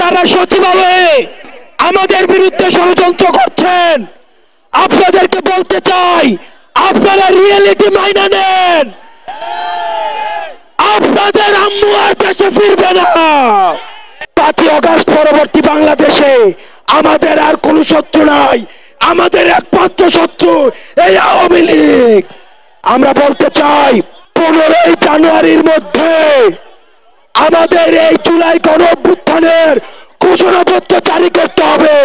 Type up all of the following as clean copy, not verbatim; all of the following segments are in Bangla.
যারা সচিবালয়ে আমাদের বিরুদ্ধে ষড়যন্ত্র করছেন আপনাদেরকে বলতে চাই, আপনারা রিয়েলিটি মাইনা নেন। আপনাদের আম্মু আর দেশে ফিরবে না। 5ই আগস্ট পরবর্তী বাংলাদেশে আমাদের আর কোনো শত্রু নাই, আমাদের একমাত্র শত্রু এই আওয়ামী লীগ। আমরা বলতে চাই 15ই জানুয়ারির মধ্যে আমাদের এই জুলাই গণ অভ্যুত্থানের ঘোষণাপত্র জারি করতে হবে।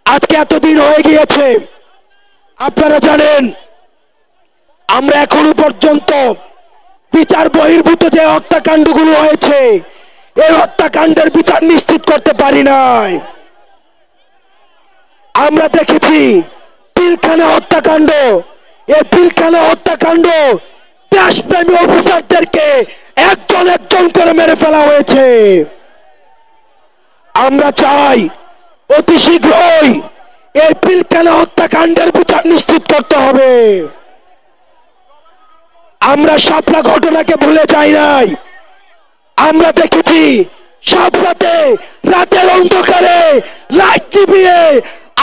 আজকে এতদিন হয়ে গিয়েছে, আপনারা জানেন আমরা এখনো পর্যন্ত বিচার বহির্ভূত যে হত্যাকাণ্ডগুলো হয়েছে এই হত্যাকাণ্ডের বিচার নিশ্চিত করতে পারি নাই। আমরা দেখেছি পিলখানা হত্যাকাণ্ড, এই পিলখানা হত্যাকাণ্ড দেশপ্রেমী অফিসারদেরকে একজন একজন করে মেরে ফেলা হয়েছে। আমরা চাই অতি শীঘ্রই এই পিলখানা হত্যাকাণ্ডের বিচার নিশ্চিত করতে হবে। আমরা শাপলা ঘটনাকে ভুলে যাই নাই। আমরা দেখেছি শাপলাতে রাতের অন্ধকারে লাইট নিভিয়ে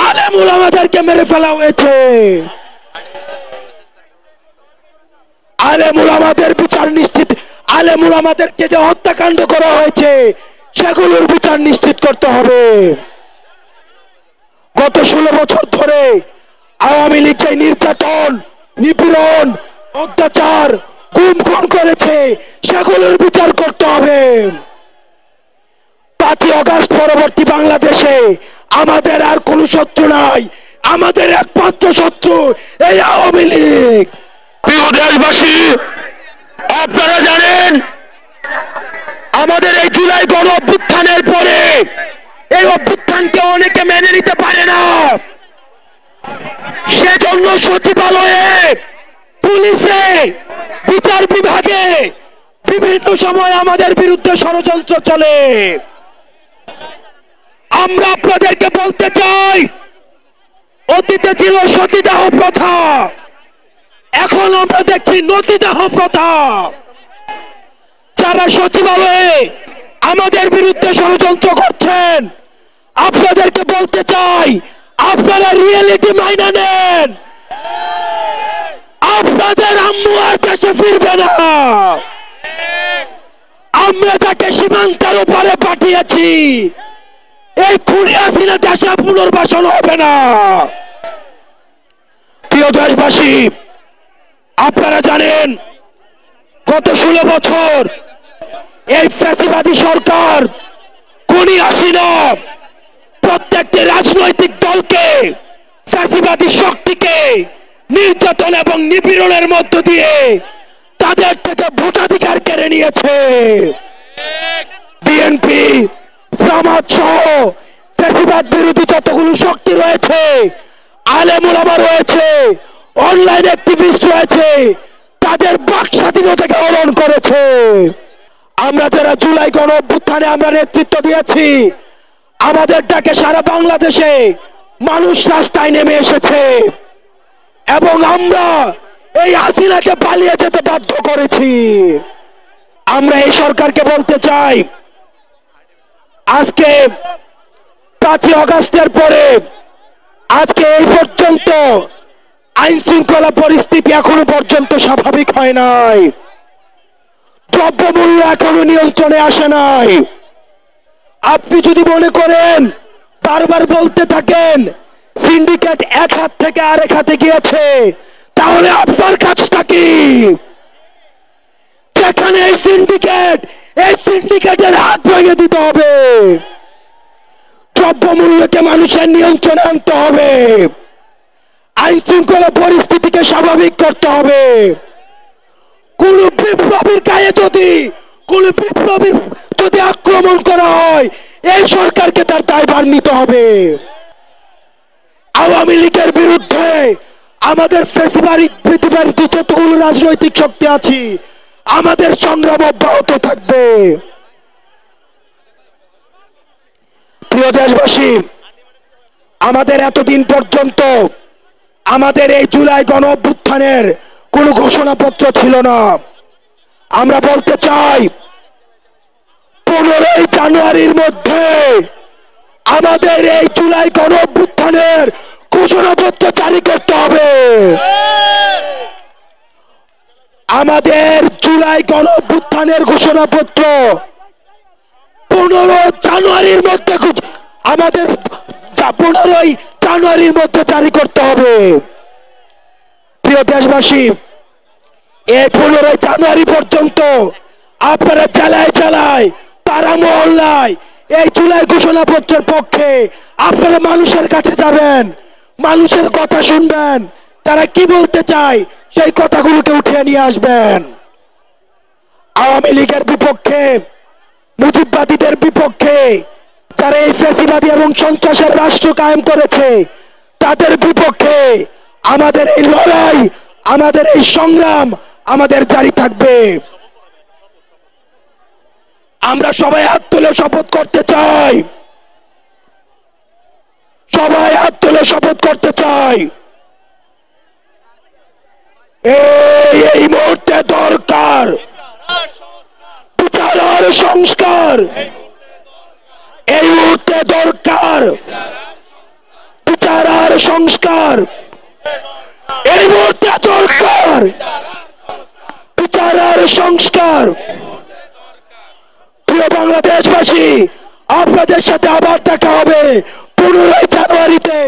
আলেম উলামাদেরকে মেরে ফেলা হয়েছে। আলেম উলামাদের বিচার নিশ্চিত, আলেম উলামাদেরকে যে হত্যাকাণ্ড করা হয়েছে সেগুলোর বিচার নিশ্চিত করতে হবে। গত 16 বছর ধরে আওয়ামী লীগ যে নির্যাতন, নিপীড়ন, অত্যাচার, গুম খুন করেছে সেগুলোর বিচার করতে হবে। 5ই আগস্ট পরবর্তী বাংলাদেশে আমাদের আর কোনো শত্রু নাই, আমাদের একমাত্র শত্রু এই আওয়ামী লীগ। প্রিয় দেশবাসী, আপনারা জানেন আমাদের এই জুলাই গণ অভ্যুত্থানের পরে এই অভ্যুত্থানকে অনেকে মেনে নিতে পারে না। সেজন্য সচিবালয়ে, পুলিশে, বিচার বিভাগে বিভিন্ন সময় আমাদের বিরুদ্ধে ষড়যন্ত্র চলে। আমরা আপনাদেরকে বলতে চাই, অতীতে ছিল সতীদাহ প্রথা, এখন আমরা দেখছি নতিদাহ প্রথা। যারা সচিবালয়ে আমাদের বিরুদ্ধে ষড়যন্ত্র করছেন আপনাদেরকে বলতে চাই, আপনারা রিয়েলিটি মাইনা নেন। আপনাদের আম্মু আর দেশে ফিরবে না। আমরা যাকে সীমান্তের ওপারে পাঠিয়েছি এই খুনি হাসিনা দেশে পুনর্বাসন হবে না। প্রিয় দেশবাসী, আপনারা জানেন গত 16 বছর এই ফ্যাসিবাদী সরকার খুনি হাসিনা প্রত্যেকটি রাজনৈতিক দলকে, ফ্যাসিবাদী শক্তিকে নির্যাতন এবং নিপীড়নের মধ্য দিয়ে তাদের থেকে ভোটাধিকার কেড়ে নিয়েছে। বিএনপি, জামাত সহ ফ্যাসিবাদ বিরোধী যতগুলো শক্তি রয়েছে, আলেম ওলামা রয়েছে, অনলাইন অ্যাক্টিভিস্ট রয়েছে, তাদের বাক স্বাধীনতাকে হরণ করেছে। আমরা যারা জুলাই গণ অভ্যুত্থানে আমরা নেতৃত্ব দিয়েছি, আমাদের ডাকে সারা বাংলাদেশে মানুষ রাস্তায় নেমে এসেছে এবং আমরা এই হাসিনাকে পালিয়ে যেতে বাধ্য করেছি। আমরা এই সরকারকে বলতে চাই, আজকে 5ই আগস্টের পরে আজকে এই পর্যন্ত আইন শৃঙ্খলা পরিস্থিতি এখনো পর্যন্ত স্বাভাবিক হয় নাই। দ্রব্যমূল্য এখনো নিয়ন্ত্রণে আসে নাই। আপনি যদি মনে করেন, বারবার বলতে থাকেন সিন্ডিকেট এক হাত থেকে আরেক হাতে গিয়েছে, তাহলে আপনার কাজটা কি? যেখানে এই সিন্ডিকেটের হাত ভেঙে দিতে হবে। দ্রব্যমূল্যকে মানুষের নিয়ন্ত্রণে আনতে হবে, আইন শৃঙ্খলা পরিস্থিতিকে স্বাভাবিক করতে হবে। কোন বিপ্লবীর গায়ে যদি আক্রমণ করা হয় এই সরকারকে তার দায়ভার নিতে হবে। আওয়ামী লীগের বিরুদ্ধে আমাদের পৃথিবীর যতগুলো রাজনৈতিক শক্তি আছে আমাদের সংগ্রাম অব্যাহত থাকবে। প্রিয় দেশবাসী, আমাদের এতদিন পর্যন্ত আমাদের এই জুলাই গণ অভ্যুত্থানের কোনো ঘোষণাপত্র ছিল না। আমরা বলতে চাই 15ই জানুয়ারির মধ্যে আমাদের এই জুলাই গণ অভ্যুত্থানের ঘোষণাপত্র জারি করতে হবে। আমাদের জুলাই গণ অভ্যুত্থানের ঘোষণাপত্র 15 জানুয়ারির মধ্যে আমাদের 15ই জানুয়ারির মধ্যে জারি করতে হবে। প্রিয় দেশবাসী, এই 15 জানুয়ারি পর্যন্ত আপনারা জেলায় জেলায় পাড়া মহল্লায় এই জুলাই ঘোষণাপত্রের পক্ষে আপনারা মানুষের কাছে যাবেন, মানুষের কথা শুনবেন, তারা কি বলতে চায় সেই কথাগুলোকে উঠিয়ে নিয়ে আসবেন। আওয়ামী লীগের বিপক্ষে, মুজিববাদীদের বিপক্ষে, যারা এই ফ্যাসিবাদী এবং সন্ত্রাসের রাষ্ট্র কায়েম করেছে তাদের বিপক্ষে আমাদের এই লড়াই, আমাদের এই সংগ্রাম আমাদের জারি থাকবে। আমরা সবাই হাত তুলে শপথ করতে চাই, সবাই হাত তুলে শপথ করতে চাই। এই মুহূর্তে দরকার বিচার আর সংস্কার, এই মুহূর্তে দরকার বিচার আর সংস্কার, এই মুহূর্তে দরকার বিচার আর সংস্কার। প্রিয় বাংলাদেশবাসী, আপনাদের সাথে আবার দেখা হবে 15 জানুয়ারিতে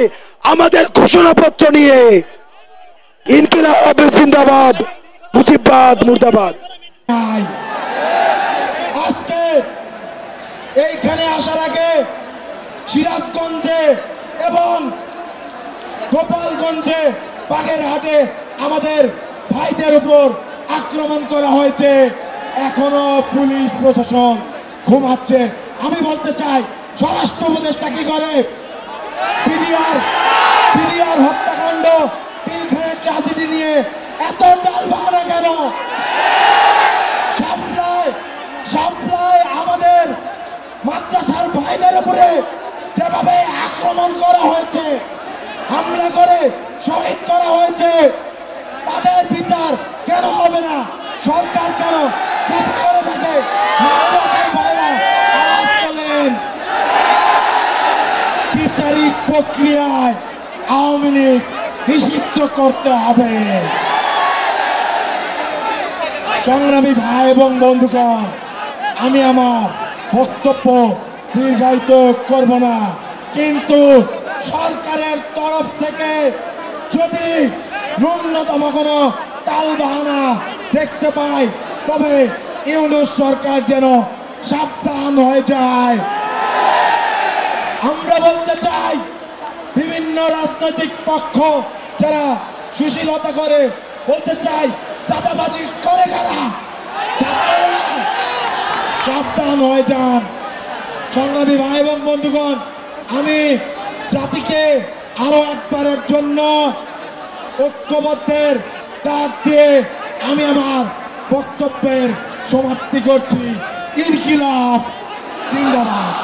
আমাদের ঘোষণাপত্র নিয়ে। ইনকিলাব জিন্দাবাদ, মুজিববাদ মুর্দাবাদ। আজকে এইখানে আসার আগে সিরাজগঞ্জে এবং গোপালগঞ্জে, বাগেরহাটে আমাদের ভাইদের উপর আক্রমণ করা হয়েছে। এখনো পুলিশ প্রশাসন ঘুমাচ্ছে। আমি বলতে চাই, স্বরাষ্ট্র উপদেষ্টা কি করে? পিডিআর হত্যাকাণ্ড, পিলখানের ট্রাজেডি নিয়ে এত টালবাহানা কেন? সাপ্লাই আমাদের মাদ্রাসার ভাইদের উপরে যেভাবে আক্রমণ করা হয়েছে, হামলা করে শহীদ করা হয়েছে, তাদের বিচার কেন হবে না? সরকার কেন চুপ করে থাকে? মাদ্রাসার ভাইরা আওয়াজ তোলেন। বিচারিক প্রক্রিয়ায় আওয়ামী লীগ নিষিদ্ধ করতে হবে। সংগ্রামী ভাই এবং বন্ধুগণ, আমি আমার বক্তব্য দীর্ঘায়িত করব না, কিন্তু সরকারের তরফ থেকে যদি ন্যূনতম কোনো টালবাহানা দেখতে পাই, তবে ইউনূস সরকার যেন সাবধান হয়ে যায়। আমরা বলতে চাই, বিভিন্ন রাজনৈতিক পক্ষ যারা সুশীলতা করে, বলতে চাই চাঁদাবাজি করে কারা? ছাত্ররা। সাবধান হয়ে যান। সংগ্রামী ভাই এবং বন্ধুগণ, আমি জাতিকে আরো একবারের জন্য ঐক্যবদ্ধের ডাক দিয়ে আমি আমার বক্তব্যের সমাপ্তি করছি। ইনকিলাব জিন্দাবাদ।